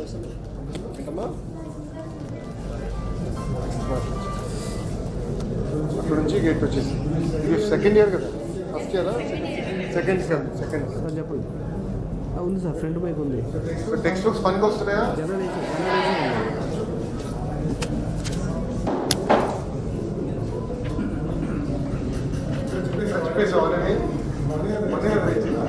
ఏంటమ్మా అక్కడ నుంచి గేట్ వచ్చేసి ఇది సెకండ్ ఇయర్ కదా, ఫస్ట్ ఇయరా సెకండ్ సార్ చెప్పండి. ఉంది సార్, ఫ్రంట్ బైక్ ఉంది. టెక్స్ట్ బుక్స్ పనికి వస్తున్నాయా? చెప్పేసి ఆల్రెడీ వచ్చినాయి.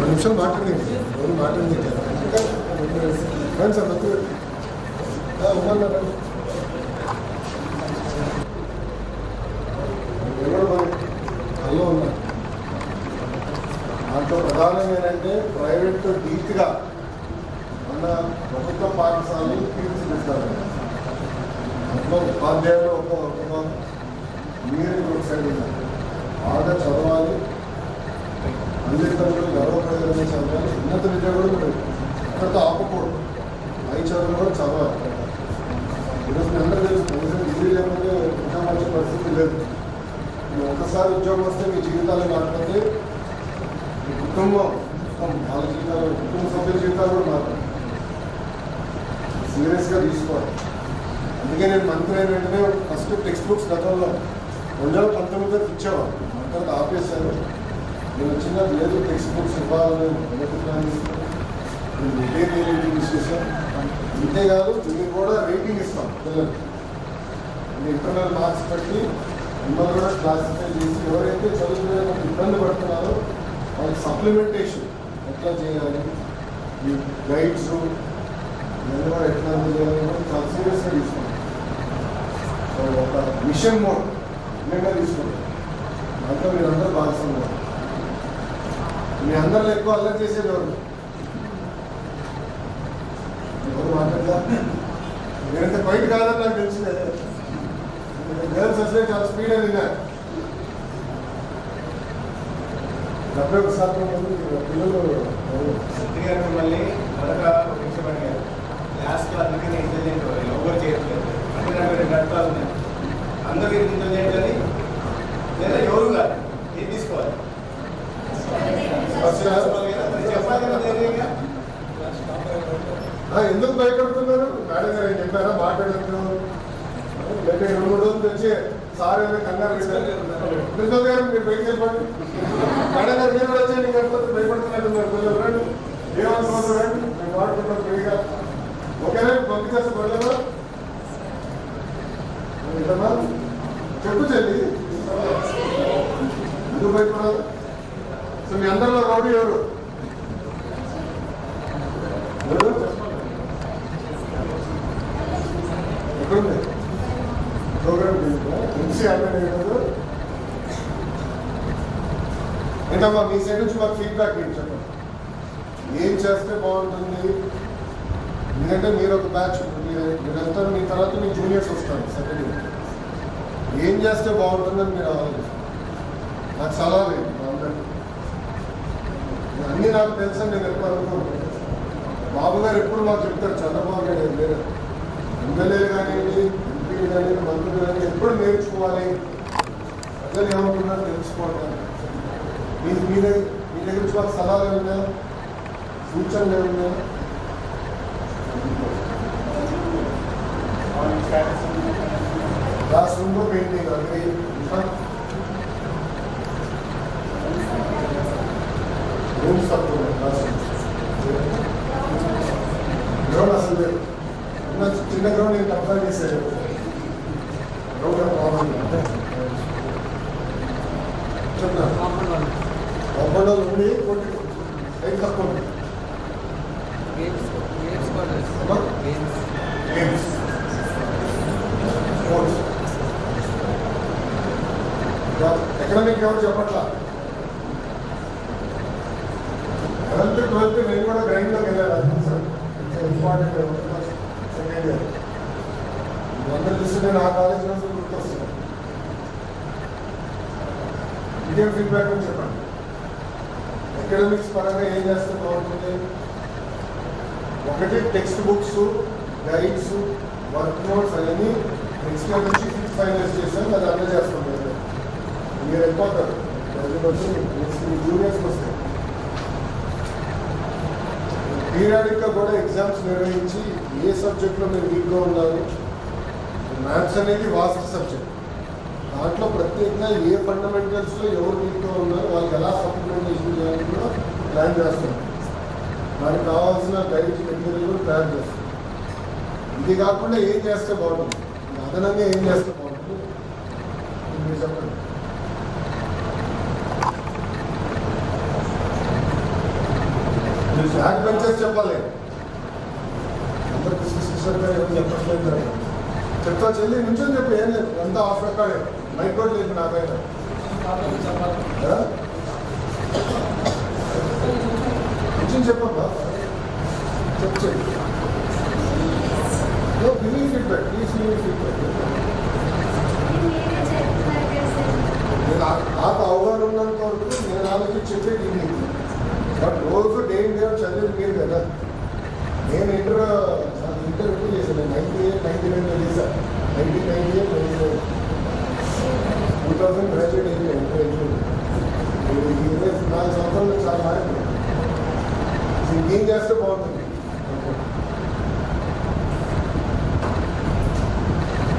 నిమిషాలు మాట్లాడింది మాట్లాడింది సార్ హలో ఉన్నా. దాంట్లో ప్రధానం ఏంటంటే ప్రైవేట్ డీట్గా మన ప్రభుత్వ పాఠశాలలు తీర్చిదిద్దారు. దాంట్లో ఉపాధ్యాయులు ఒక మీరు ఒక సైడ్ బాగా చదవాలి, అందరికీ గర్వపడేదని చదవాలి, ఉన్నత విద్య కూడా అక్కడితో ఆపకూడదు, పై చదువులు కూడా చదవాలి. ఈరోజు మీ అందరూ తెలుసు, డిగ్రీ లేకపోతే ఉద్యోగం వచ్చే పరిస్థితి లేదు. ఒకసారి ఉద్యోగం వస్తే మీ జీవితాలు కాకపోతే మీ కుటుంబం వాళ్ళ జీవితాలు, కుటుంబ సభ్యుల జీవితాలు కూడా మారుతాయి. సీరియస్గా తీసుకోవాలి. అందుకే నేను మంత్రి అయిన వెంటనే ఫస్ట్ టెక్స్ట్ బుక్స్ గతంలో 2019లో ఇచ్చేవాళ్ళు, తర్వాత ఆపేశారు. నేను వచ్చిన లేదు టెక్స్ట్ బుక్స్ ఇవ్వాలని అనుకుంటున్నాను. మెటీరియల్ విశేషం అంతేకాదు, మీరు కూడా రేటింగ్ ఇస్తాం పిల్లలకి. ఇంటర్నల్ మార్క్స్ బట్టి మిమ్మల్ని కూడా క్లాసిఫై చేసి ఎవరైతే చదువుకునే ఇబ్బంది పడుతున్నారో వాళ్ళకి సప్లిమెంటేషన్ ఎట్లా చేయాలి, ఈ గైడ్స్ ఇవన్నీ కూడా ఎట్లా చేయాలని చాలా సీరియస్గా తీసుకుంటాం. సో ఒక మిషన్ మోడ్ నిజంగా తీసుకుంటాం. దాంట్లో మీరందరూ భాగస్వామ్యం. మీ అందరిలో ఎక్కువ అల్లరి చేసేది ఎవరు మాట్లాడదా? నేనంత బయట కాదని నాకు తెలిసిందే. గర్ల్స్ అసలే చాలా స్పీడ్ అని విన్నారు. 71% పిల్లలు మిమ్మల్ని మొదట పరీక్షపడినారు. లాస్ట్లో అందుకని ఇంటెలిజెంట్ ఎవరు చేయట్లేదు అంటే నాకు 2 గంటలు ఉన్నాయి. అందరూ ఇంటెలిజెంట్ అని లేదా ఎవరు కాదు, ఏది తీసుకోవాలి చెప్పాలి కదా. ఎందుకు భయపడుతున్నారు? మేడం గారు ఏం చెప్పారా? మాట్లాడుతున్నారు లేకపోతే 2-3 రోజులు తెచ్చి సార్ ఏదో కంగారు ప్రిన్సిపల్ గారు మీరు బయటకు వెళ్ళిపోండి, మేడం గారు మీరు వచ్చేయండి, లేకపోతే భయపడుతున్నట్టున్నారు పిల్లలు. రండి, ఏమనుకోవద్దు, రండి, మేము వాడుకుంటాం ఫ్రీగా. ఓకేనా? పంపించేస్తే పడలేదా? చెప్పు చెల్లి, ఎందుకు భయపడాలి? సో మీ అందరిలో రౌడీ ఎవరు? ఎక్కడుంది ప్రోగ్రామ్? ఎంసీ అన్నారు. ఏంటమ్మా మీ సైడ్ నుంచి మాకు ఫీడ్బ్యాక్ ఏంటి చెప్పండి. ఏం చేస్తే బాగుంటుంది? ఎందుకంటే మీరు ఒక బ్యాచ్, మీరంతా మీ తర్వాత మీ జూనియర్స్ వస్తారు సెకండ్ ఇయర్. ఏం చేస్తే బాగుంటుందని మీరు ఆలోచిస్తారు. నాకు సలహా లేదు మా అందరికీ. అన్నీ నాకు తెలుసని నేను ఎప్పుడు అనుకోను. బాబు గారు ఎప్పుడు మాకు చెప్తారు, చంద్రబాబు గారు లేదు, ఎమ్మెల్యేలు కానివ్వండి, ఎంపీలు కానివ్వండి, మంత్రులు కానీ ఎప్పుడు నేర్చుకోవాలి, ప్రజలు ఏమనుకున్నారో తెలుసుకోవడం. మీ దగ్గర నుంచి మాకు సలహాలు ఏమన్నా, సూచనలు ఏమన్నా? క్లాస్ రూమ్లో పెయింటింగ్, అగ్రి రూమ్స్ తక్కువ గ్రౌండ్ అసలు లేదు. ఉన్న చిన్న గ్రౌండ్ నేను కంపేర్ చేశాను. గ్రౌండ్ ప్రాబ్లం చెప్తాను. కాంపౌండ్ ఉంది, కొట్టి టైం తక్కువ ఉంది. గేమ్స్ స్పోర్ట్స్ ఎకనామిక్ ఎవరు చెప్పట్లా. 11th 12th నేను కూడా గ్రైండ్లోకి వెళ్ళాను సార్. ఇంపార్టెంట్ సెకండ్ ఇయర్ అందరూ చూస్తుంటే నా కాలేజ్ రోజు గుర్తొస్తుంది. ఇదే ఫీడ్బ్యాక్ అని చెప్పండి. ఎకనామిక్స్ పరంగా ఏం చేస్తే బాగుంటుంది? ఒకటి text books, guides, work notes అవన్నీ నెక్స్ట్ ఇయర్ నుంచి ఫైనలైజ్ చేశాను. అది అన్నీ చేస్తాం. మీరు వెళ్ళిపోతారు. నెక్స్ట్ మీ జూనియర్స్కి వస్తాయి. పీరియాడిక్గా కూడా ఎగ్జామ్స్ నిర్వహించి ఏ సబ్జెక్ట్లో మీరు వీక్గా ఉన్నారు. మ్యాథ్స్ అనేది వాస్ట్ సబ్జెక్ట్. దాంట్లో ప్రత్యేకంగా ఏ ఫండమెంటల్స్లో ఎవరు వీక్గా ఉన్నారు, వాళ్ళకి ఎలా సప్లిమెంటేషన్ చేయాలని కూడా ప్లాన్ చేస్తాం. దానికి కావాల్సిన గైడ్స్ మెటీరియల్ కూడా ప్లాన్ చేస్తాం. ఇది కాకుండా ఏం చేస్తే బాగుంటుంది, అదనంగా ఏం చేస్తే బాగుంటుంది మీరు చెప్పండి. బ్యాక్ బెంచర్స్ చెప్పాలి. అందరు కిషోర్ గారు ఎవరు చెప్పట్లేదు. చెప్తా చెల్లి నుంచొని చెప్పి ఏం లేదు, అంతా ఆఫ్ రికార్డే. మైక్ కూడా లేదు నాకైనా. నుంచొని చెప్పమ్మా, చెప్పు. Give me feedback, please give me feedback. నాకు అవగాహన ఉన్నంత వరకు నేను ఆలోచించి చెప్పేది ఇది. బట్ రోజు డే ఇన్ డే చదివేది మీరు కదా. నేను ఇంటర్వ్యూ చేశాను. 98 చేశాను. 1998 2000 గ్రాడ్యుయేట్ అయింది. ఈ 24 సంవత్సరాలు చాలా మారింది. ఇంకేం చేస్తే బాగుంటుంది?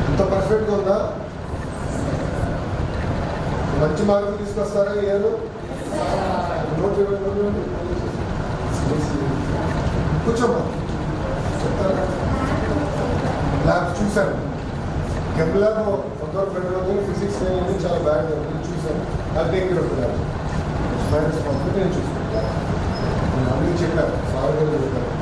ఇంత పర్ఫెక్ట్గా ఉందా? మంచి మార్కులు తీసుకొస్తారా ఇయర్? నోట్ కూర్చోమ్మా, చెప్తారా? ల్యాబ్ చూశాను. కెమ్ ల్యాబ్ కొంతవరకు పెట్టడం, ఫిజిక్స్ అనేది చాలా బ్యాడ్ జరుగుతుంది చూశాను. నాకు దగ్గర ఒక ల్యాబ్ మైనస్ పంపి నేను చూసుకుంటాను. నేను అన్నీ చెప్పాను, సార్ గారు చెప్పాను.